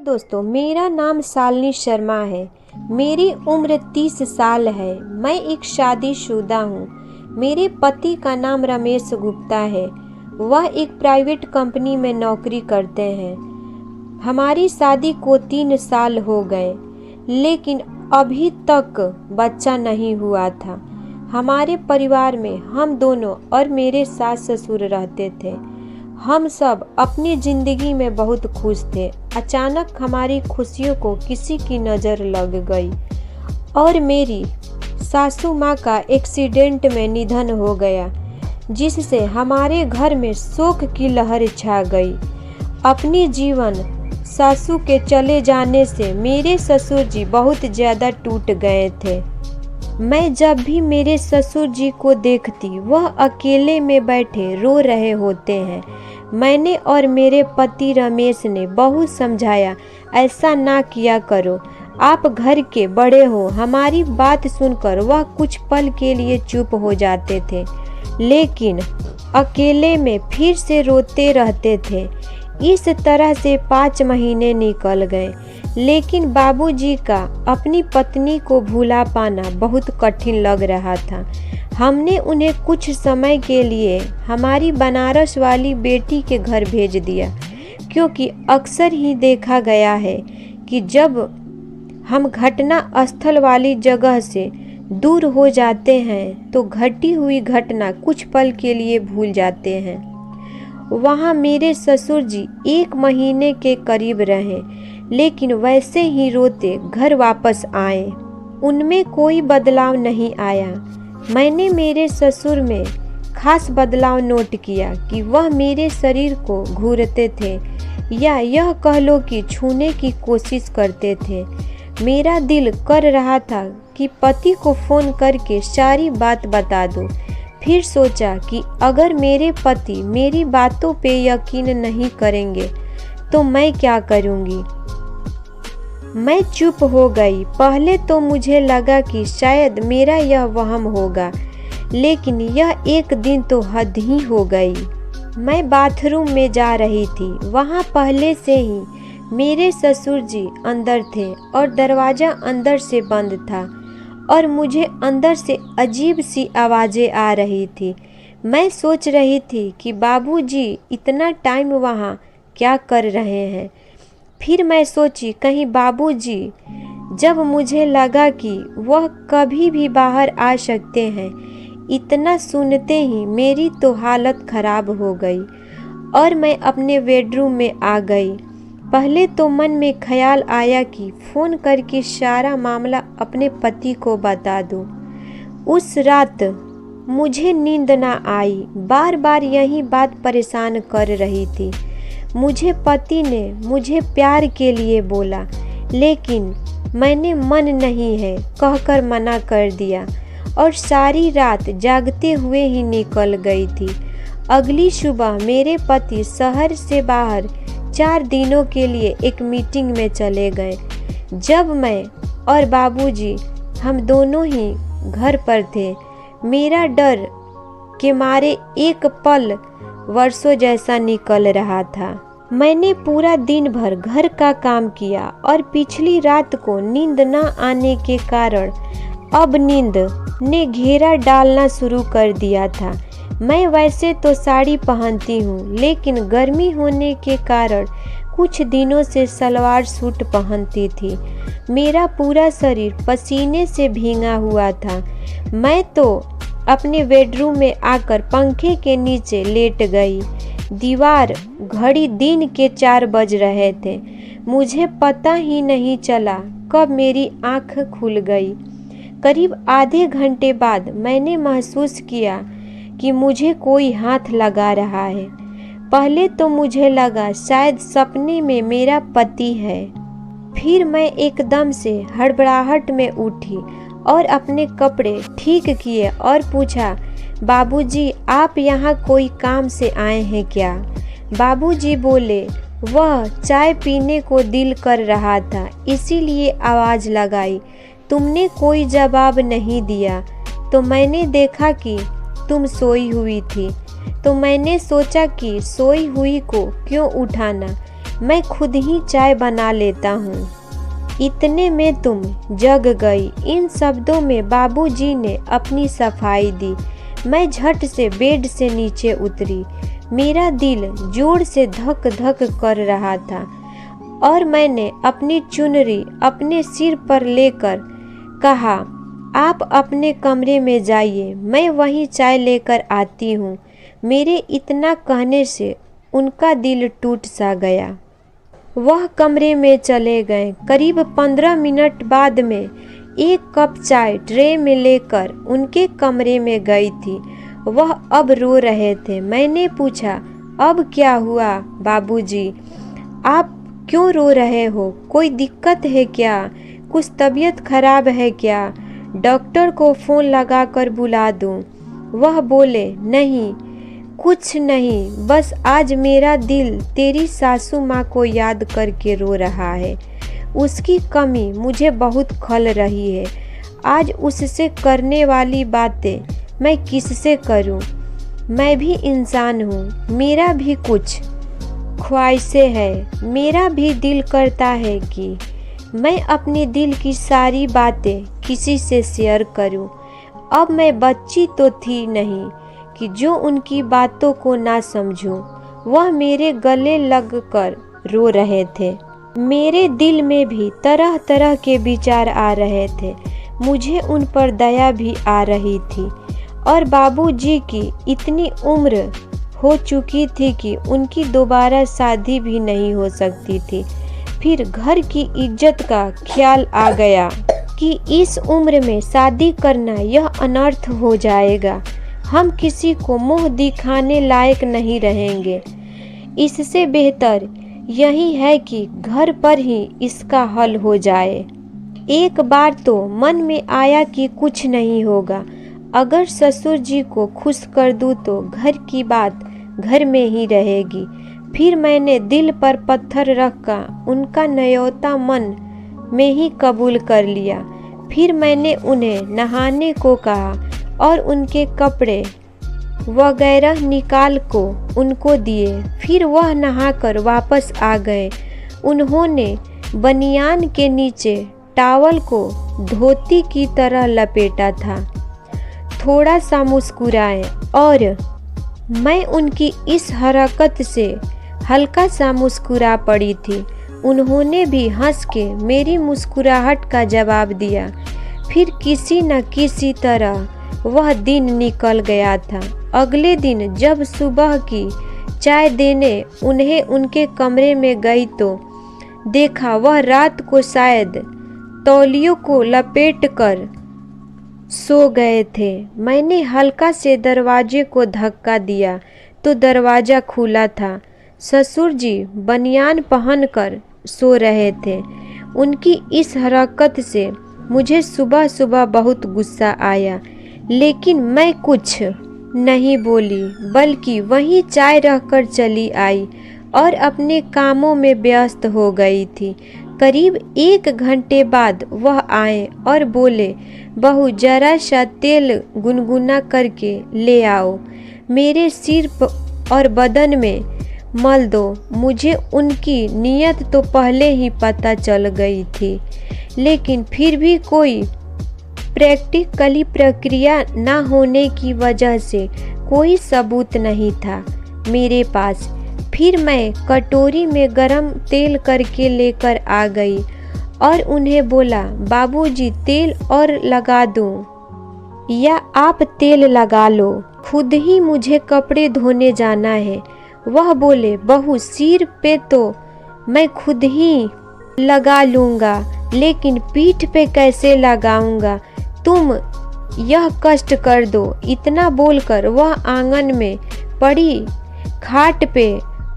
दोस्तों, मेरा नाम शालिनी शर्मा है। मेरी उम्र 30 साल है। मैं एक शादीशुदा हूँ। मेरे पति का नाम रमेश गुप्ता है। वह एक प्राइवेट कंपनी में नौकरी करते हैं। हमारी शादी को 3 साल हो गए, लेकिन अभी तक बच्चा नहीं हुआ था। हमारे परिवार में हम दोनों और मेरे सास ससुर रहते थे। हम सब अपनी ज़िंदगी में बहुत खुश थे। अचानक हमारी खुशियों को किसी की नज़र लग गई और मेरी सासू माँ का एक्सीडेंट में निधन हो गया, जिससे हमारे घर में शोक की लहर छा गई। अपनी जीवन सासू के चले जाने से मेरे ससुर जी बहुत ज़्यादा टूट गए थे। मैं जब भी मेरे ससुर जी को देखती, वह अकेले में बैठे रो रहे होते हैं। मैंने और मेरे पति रमेश ने बहुत समझाया, ऐसा ना किया करो, आप घर के बड़े हो। हमारी बात सुनकर वह कुछ पल के लिए चुप हो जाते थे, लेकिन अकेले में फिर से रोते रहते थे। इस तरह से 5 महीने निकल गए, लेकिन बाबूजी का अपनी पत्नी को भुला पाना बहुत कठिन लग रहा था। हमने उन्हें कुछ समय के लिए हमारी बनारस वाली बेटी के घर भेज दिया, क्योंकि अक्सर ही देखा गया है कि जब हम घटना स्थल वाली जगह से दूर हो जाते हैं तो घटी हुई घटना कुछ पल के लिए भूल जाते हैं। वहाँ मेरे ससुर जी 1 महीने के करीब रहे, लेकिन वैसे ही रोते घर वापस आए। उनमें कोई बदलाव नहीं आया। मैंने मेरे ससुर में खास बदलाव नोट किया कि वह मेरे शरीर को घूरते थे, या यह कह लो कि छूने की कोशिश करते थे। मेरा दिल कर रहा था कि पति को फ़ोन करके सारी बात बता दूं। फिर सोचा कि अगर मेरे पति मेरी बातों पे यकीन नहीं करेंगे तो मैं क्या करूँगी। मैं चुप हो गई। पहले तो मुझे लगा कि शायद मेरा यह वहम होगा, लेकिन यह एक दिन तो हद ही हो गई। मैं बाथरूम में जा रही थी। वहाँ पहले से ही मेरे ससुर जी अंदर थे और दरवाज़ा अंदर से बंद था, और मुझे अंदर से अजीब सी आवाज़ें आ रही थी। मैं सोच रही थी कि बाबूजी इतना टाइम वहाँ क्या कर रहे हैं। फिर मैं सोची कहीं बाबूजी, जब मुझे लगा कि वह कभी भी बाहर आ सकते हैं। इतना सुनते ही मेरी तो हालत ख़राब हो गई और मैं अपने बेडरूम में आ गई। पहले तो मन में ख्याल आया कि फ़ोन करके सारा मामला अपने पति को बता दूं। उस रात मुझे नींद ना आई। बार बार यही बात परेशान कर रही थी। मुझे पति ने मुझे प्यार के लिए बोला, लेकिन मैंने मन नहीं है कहकर मना कर दिया और सारी रात जागते हुए ही निकल गई थी। अगली सुबह मेरे पति शहर से बाहर 4 दिनों के लिए एक मीटिंग में चले गए। जब मैं और बाबूजी हम दोनों ही घर पर थे, मेरा डर के मारे एक पल वर्षों जैसा निकल रहा था। मैंने पूरा दिन भर घर का काम किया और पिछली रात को नींद न आने के कारण अब नींद ने घेरा डालना शुरू कर दिया था। मैं वैसे तो साड़ी पहनती हूँ, लेकिन गर्मी होने के कारण कुछ दिनों से सलवार सूट पहनती थी। मेरा पूरा शरीर पसीने से भीगा हुआ था। मैं तो अपने बेडरूम में आकर पंखे के नीचे लेट गई। दीवार घड़ी दिन के 4 बज रहे थे। मुझे पता ही नहीं चला कब मेरी आँख खुल गई। करीब आधे घंटे बाद मैंने महसूस किया कि मुझे कोई हाथ लगा रहा है। पहले तो मुझे लगा शायद सपने में मेरा पति है। फिर मैं एकदम से हड़बड़ाहट में उठी और अपने कपड़े ठीक किए और पूछा, बाबूजी आप यहाँ कोई काम से आए हैं क्या? बाबूजी बोले, वह चाय पीने को दिल कर रहा था, इसीलिए आवाज़ लगाई। तुमने कोई जवाब नहीं दिया, तो मैंने देखा कि तुम सोई हुई थी, तो मैंने सोचा कि सोई हुई को क्यों उठाना, मैं खुद ही चाय बना लेता हूँ। इतने में तुम जग गई। इन शब्दों में बाबूजी ने अपनी सफाई दी। मैं झट से बेड से नीचे उतरी। मेरा दिल जोर से धक धक कर रहा था और मैंने अपनी चुनरी अपने सिर पर लेकर कहा, आप अपने कमरे में जाइए, मैं वहीं चाय लेकर आती हूँ। मेरे इतना कहने से उनका दिल टूट सा गया। वह कमरे में चले गए। करीब 15 मिनट बाद में एक कप चाय ट्रे में लेकर उनके कमरे में गई थी। वह अब रो रहे थे। मैंने पूछा, अब क्या हुआ बाबूजी? आप क्यों रो रहे हो? कोई दिक्कत है क्या? कुछ तबीयत खराब है क्या? डॉक्टर को फ़ोन लगाकर बुला दूं? वह बोले, नहीं कुछ नहीं, बस आज मेरा दिल तेरी सासू माँ को याद करके रो रहा है। उसकी कमी मुझे बहुत खल रही है। आज उससे करने वाली बातें मैं किससे करूं? मैं भी इंसान हूँ, मेरा भी कुछ ख्वाहिशें हैं। मेरा भी दिल करता है कि मैं अपने दिल की सारी बातें किसी से शेयर करूं। अब मैं बच्ची तो थी नहीं कि जो उनकी बातों को ना समझूं। वह मेरे गले लगकर रो रहे थे। मेरे दिल में भी तरह तरह के विचार आ रहे थे। मुझे उन पर दया भी आ रही थी और बाबूजी की इतनी उम्र हो चुकी थी कि उनकी दोबारा शादी भी नहीं हो सकती थी। फिर घर की इज्जत का ख्याल आ गया कि इस उम्र में शादी करना यह अनर्थ हो जाएगा। हम किसी को मुंह दिखाने लायक नहीं रहेंगे। इससे बेहतर यही है कि घर पर ही इसका हल हो जाए। एक बार तो मन में आया कि कुछ नहीं होगा, अगर ससुर जी को खुश कर दूं तो घर की बात घर में ही रहेगी। फिर मैंने दिल पर पत्थर रखकर उनका न्योता मन में ही कबूल कर लिया। फिर मैंने उन्हें नहाने को कहा और उनके कपड़े वगैरह निकाल को उनको दिए। फिर वह नहाकर वापस आ गए। उन्होंने बनियान के नीचे टॉवल को धोती की तरह लपेटा था। थोड़ा सा मुस्कुराए और मैं उनकी इस हरकत से हल्का सा मुस्कुरा पड़ी थी। उन्होंने भी हंस के मेरी मुस्कुराहट का जवाब दिया। फिर किसी न किसी तरह वह दिन निकल गया था। अगले दिन जब सुबह की चाय देने उन्हें उनके कमरे में गई तो देखा वह रात को शायद तौलियों को लपेटकर सो गए थे। मैंने हल्का से दरवाजे को धक्का दिया तो दरवाज़ा खुला था। ससुर जी बनियान पहनकर सो रहे थे। उनकी इस हरकत से मुझे सुबह सुबह बहुत गुस्सा आया, लेकिन मैं कुछ नहीं बोली, बल्कि वहीं चाय रखकर चली आई और अपने कामों में व्यस्त हो गई थी। करीब 1 घंटे बाद वह आए और बोले, बहू जरा सा तेल गुनगुना करके ले आओ, मेरे सिर और बदन में मल दो। मुझे उनकी नीयत तो पहले ही पता चल गई थी, लेकिन फिर भी कोई प्रैक्टिकली प्रक्रिया न होने की वजह से कोई सबूत नहीं था मेरे पास। फिर मैं कटोरी में गरम तेल करके लेकर आ गई और उन्हें बोला, बाबूजी तेल और लगा दूं या आप तेल लगा लो, खुद ही मुझे कपड़े धोने जाना है। वह बोले, बहू सिर पे तो मैं खुद ही लगा लूँगा, लेकिन पीठ पे कैसे लगाऊंगा, तुम यह कष्ट कर दो। इतना बोलकर वह आंगन में पड़ी खाट पे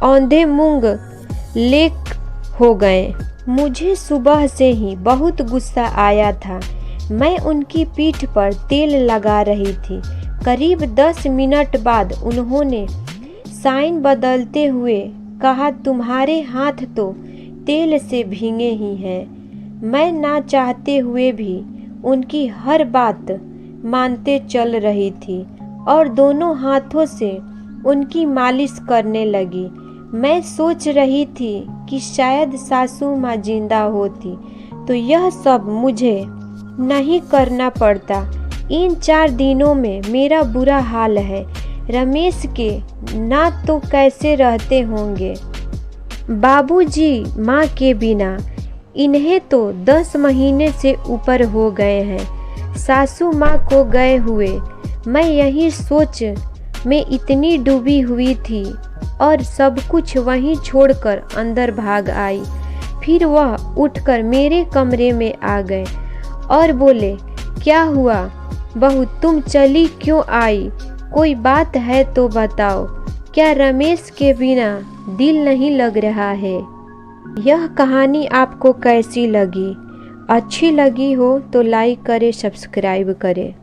औंधे मूंग लेक हो गए। मुझे सुबह से ही बहुत गुस्सा आया था। मैं उनकी पीठ पर तेल लगा रही थी। करीब 10 मिनट बाद उन्होंने साइन बदलते हुए कहा, तुम्हारे हाथ तो तेल से भीगे ही हैं। मैं ना चाहते हुए भी उनकी हर बात मानते चल रही थी और दोनों हाथों से उनकी मालिश करने लगी। मैं सोच रही थी कि शायद सासू माँ जिंदा होती तो यह सब मुझे नहीं करना पड़ता। इन 4 दिनों में मेरा बुरा हाल है। रमेश के ना तो कैसे रहते होंगे बाबूजी माँ के बिना। इन्हें तो 10 महीने से ऊपर हो गए हैं सासू माँ को गए हुए। मैं यही सोच में इतनी डूबी हुई थी और सब कुछ वहीं छोड़कर अंदर भाग आई। फिर वह उठकर मेरे कमरे में आ गए और बोले, क्या हुआ बहू, तुम चली क्यों आई? कोई बात है तो बताओ। क्या रमेश के बिना दिल नहीं लग रहा है? यह कहानी आपको कैसी लगी? अच्छी लगी हो तो लाइक करें, सब्सक्राइब करें।